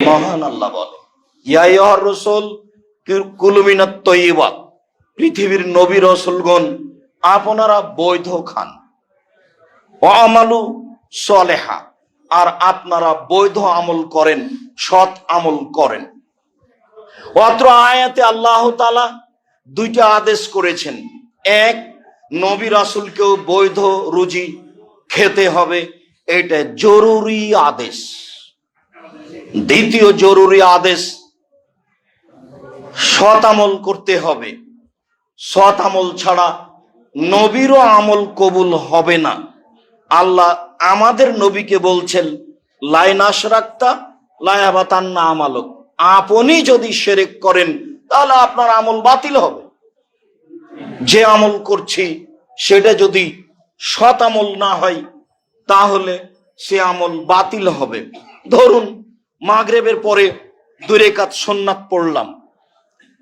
মহান আল্লাহ বলে, ইয়া আইয়ুহার রাসূল কুলু মিনাত তাইয়্যিবাত, পৃথিবীর নবী রাসূলগণ আপনারা বৈধ খান, ওয়া আমালু সলেহা, আর আপনারা বৈধ আমল করেন, সৎ আমল করেন। অত্র আয়াতে আল্লাহ তাআলা দুইটা আদেশ করেছেন। এক, নবী রাসূলকেও বৈধ রুজি খেতে হবে, এটা জরুরি আদেশ। দ্বিতীয় জরুরি আদেশ, সৎ আমল করতে হবে। সৎ আমল ছাড়া নবীরও আমল কবুল হবে না। আল্লাহ আমাদের নবীকে বলছেন, লাইন আশরাকতা লায়াবাতান্না আমালুক, আপনি যদি শিরক করেন তাহলে আপনার আমল বাতিল হবে। যে আমল করছি সেটা যদি সৎ আমল না হয় তাহলে সে আমল বাতিল হবে। ধরুন মাগরিবের পরে 2 রাকাত সুন্নাত পড়লাম,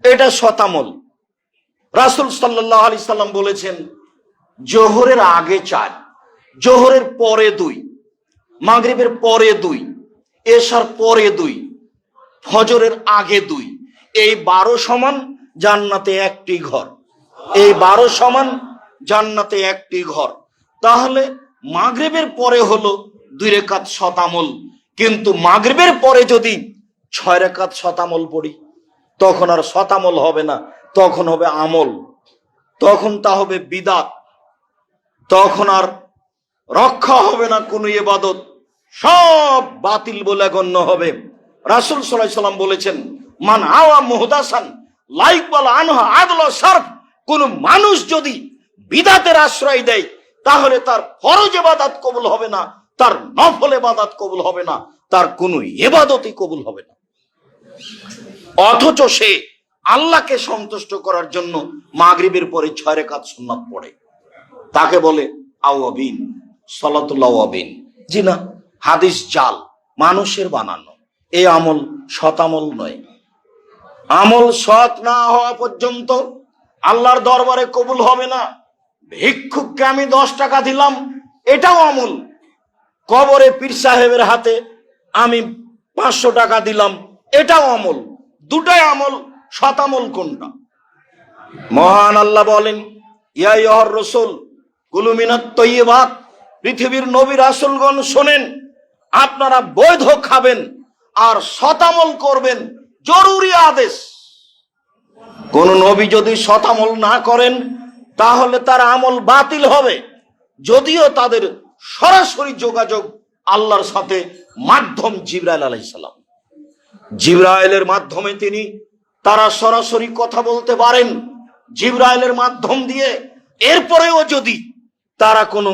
এটা সৎ আমল। রাসূল সাল্লাল্লাহু আলাইহি সাল্লাম বলেছেন, জোহরের আগে 4, জোহরের পরে 2, মাগরিবের পরে 2, এশার পরে 2, ফজরের আগে 2, এই 12 সমান জান্নাতে একটি ঘর। এই 12 সমান জান্নাতে একটি ঘর। তাহলে মাগরিবের পরে হলো 2 রাকাত সৎ আমল, কিন্তু মাগরিবের পরে যদি 6 রাকাত সৎ আমল পড়ি তখন আর সৎ আমল হবে না, তখন হবে আমল, তখন তা হবে বিদআত, তখন আর রক্ষা হবে না কোনো ইবাদত, সব বাতিল বলে গণ্য হবে। রাসূল সাল্লাল্লাহু আলাইহি সাল্লাম বলেছেন, মান আওয়া মুহদাসান লা ইকবাল আনহু আদল সারফ, কোন মানুষ যদি বিদআতের আশ্রয় দেয় তাহলে তার ফরজ ইবাদত কবুল হবে না, তার নফল ইবাদত কবুল হবে না, তার কোনো ইবাদতই কবুল হবে না। অথচ সে আল্লাহকে সন্তুষ্ট করার জন্য মাগরিবের পরে 6 রাকাত সুন্নাত পড়ে, তাকে বলে আওয়াবিন, সালাতুল আওয়াবিন। জি না, হাদিস জাল, মানুষের বানানো। এই আমল সৎ আমল নয়। আমল সৎ না হওয়া পর্যন্ত আল্লাহর দরবারে কবুল হবে না। ভিক্ষুককে আমি 10 টাকা দিলাম, এটাও আমল। কবরে পীর সাহেবের হাতে আমি 500 টাকা দিলাম, এটাও আমল। দুটাই আমল। সৎ আমল কোনটা? মহান আল্লাহ বলেন, ইয়া আইয়ুহার রাসূল কুলু মিনাত তাইয়্যিবাত, পৃথিবীর নবী রাসূলগণ শোনেন, আপনারা বৈধ খাবেন আর সৎ আমল করবেন, জরুরি আদেশ। কোন নবী যদি সৎ আমল না করেন তাহলে তার আমল বাতিল হবে, যদিও তাদের সরাসরি যোগাযোগ আল্লাহর সাথে মাধ্যম জিবরাইল আলাইহিস সালাম। জিবরাইলের মাধ্যমে তারা সরাসরি কথা বলতে পারেন, জিবরাইলের মাধ্যম দিয়ে। এরপরেও যদি তারা কোনো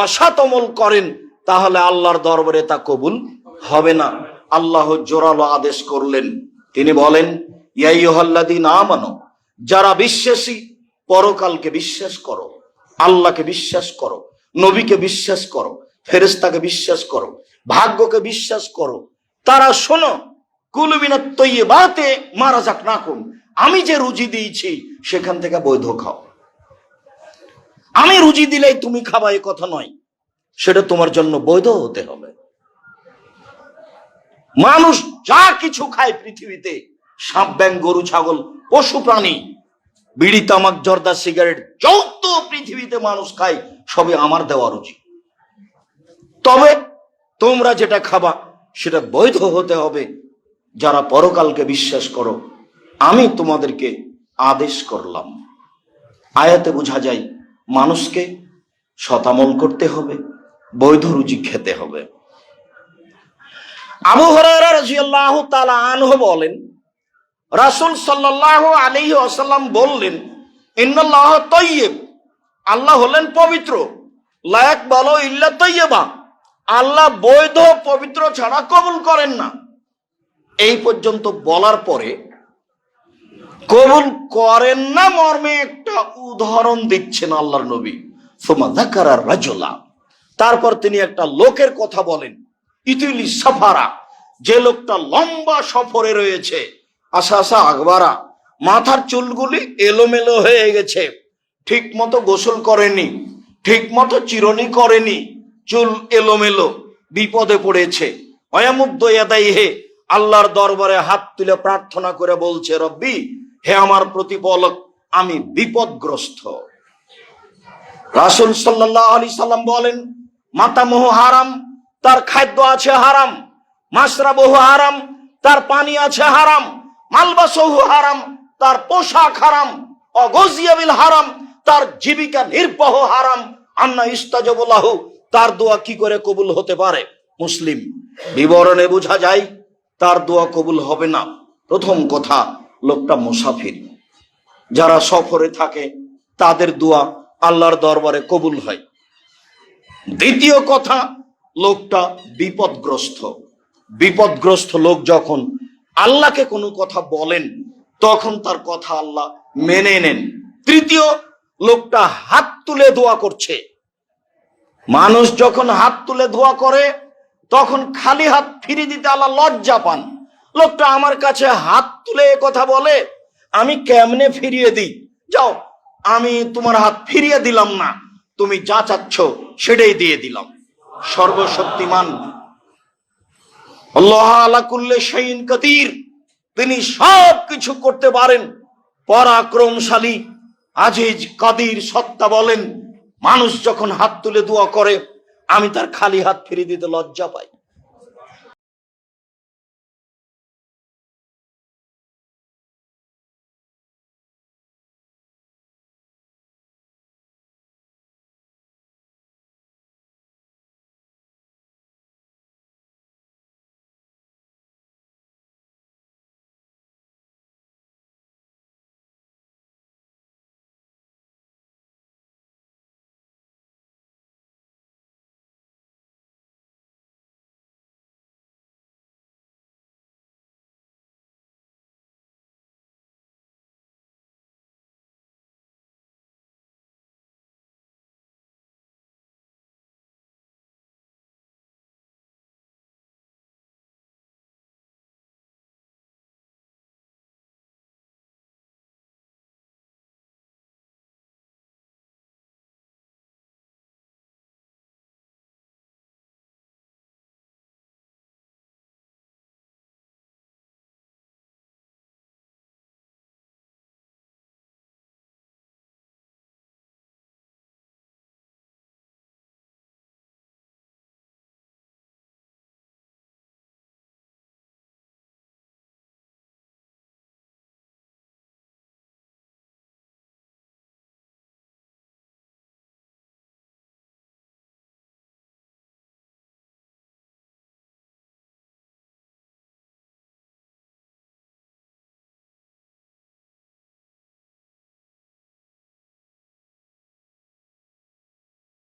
অসৎ আমল করেন তাহলে আল্লাহর দরবারে তা কবুল হবে না। আল্লাহ জোরালো আদেশ করলেন, তিনি বলেন, ইয়া আইয়ুহাল্লাযীনা আমানু, যারা বিশ্বাসী, পরকালকে বিশ্বাস করো, আল্লাহকে বিশ্বাস করো, নবীকে বিশ্বাস করো, ফেরেশতাকে বিশ্বাস করো, ভাগ্যকে বিশ্বাস করো, তারা শোনো, কুলু মিনাত তাইয়্যিবাতি মা রাযাকনাকুম, আমি যে রুজি দিয়েছি সেখান থেকে বৈধ খাও। আমি রুজি দিলেই তুমি খাবা এ কথা নয়, সেটা তোমার জন্য বৈধ হতে হবে। মানুষ যা কিছু খায় পৃথিবীতে, সাপ, ব্যাঙ, গরু, ছাগল, পশু প্রাণী, বিড়ি, তামাক, জর্দা, সিগারেট, যত পৃথিবীতে মানুষ খায় সবই আমার দেওয়া রুজি। তবে তোমরা যেটা খাবা সেটা বৈধ হতে হবে। যারা পরকালকে বিশ্বাস করো, আমি তোমাদেরকে আদেশ করলাম। আয়াতে বোঝা যায় মানুষকে সৎ আমল করতে হবে, বৈধ রুজি খেতে হবে। আবু হুরায়রা রাদিয়াল্লাহু তাআলা আনহু বলেন, রাসূল সাল্লাল্লাহু আলাইহি ওয়াসাল্লাম বললেন, ইন্নাল্লাহ তাইয়্যিব, আল্লাহ হলেন পবিত্র, লা ইয়াকবালু ইল্লা তাইয়্যিবা, আল্লাহ বৈধ পবিত্র ছাড়া কবুল করেন না। এই পর্যন্ত বলার পরে কবুল করেন না মর্মে একটা উদাহরণ দিচ্ছেন আল্লাহর নবী। সুম্মা যাকারা রাজুলা, তারপর তিনি একটা লোকের কথা বলেন, ইতিলি সাফারা, যে লোকটা লম্বা সফরে রয়েছে, আশা আশা আকবারা, মাথার চুলগুলি এলোমেলো হয়ে গেছে, ঠিক মতো গোসল করেনি, ঠিক মতো চিরুনি করেনি, চুল এলোমেলো, বিপদে পড়েছে। অয়ামুদ্দ ইয়াদাইহি, আল্লাহর দরবারে হাত তুলে প্রার্থনা করে বলছে, রব্বি, হে আমার প্রতিপালক, আমি বিপদগ্রস্ত। রাসূল সাল্লাল্লাহু আলাইহি সাল্লাম বলেন, মাতামুহু হারাম, তার খাদ্য আছে হারাম, মাশরাবুহু হারাম, তার পানি আছে হারাম, মালবাসুহু হারাম, তার পোশাক হারাম, অগজিয়া বিল হারাম, তার জীবিকা নির্বাহ হারাম, আন্না ইস্তাজাবু লাহু, তার দোয়া কি করে কবুল হতে পারে? মুসলিম। বিবরণে বোঝা যায় তার দোয়া কবুল হবে না। প্রথম কথা, লোকটা মুসাফির, যারা সফরে থাকে তাদের দোয়া আল্লাহর দরবারে কবুল হয়। দ্বিতীয় কথা, লোকটা বিপদগ্রস্ত। বিপদগ্রস্ত লোক যখন আল্লাহকে কোনো কথা বলেন তখন তার কথা আল্লাহ মেনে নেন। তৃতীয়, লোকটা হাত তুলে দোয়া করছে। মানুষ যখন হাত তুলে দোয়া করে তখন খালি হাত ফিরিয়ে দিতে আল্লাহ লজ্জা পান। লোকটা আমার কাছে হাত তুলে কথা বলে, আমি কেমনে ফিরিয়ে দিই? যাও, আমি তোমার হাত ফিরিয়ে দিলাম না, তুমি যা চাচ্ছ সেটাই দিয়ে দিলাম। সর্বশক্তিমান আল্লাহ আলা কুল্লি শাইইন কাদির, তিনি সব কিছু করতে পারেন, পরাক্রমশালী, আজিজ, কাদির, সত্তা বলেন। মানুষ যখন হাত তুলে দোয়া করে আমি তার খালি হাত ফিরিয়ে দিতে লজ্জা পাই।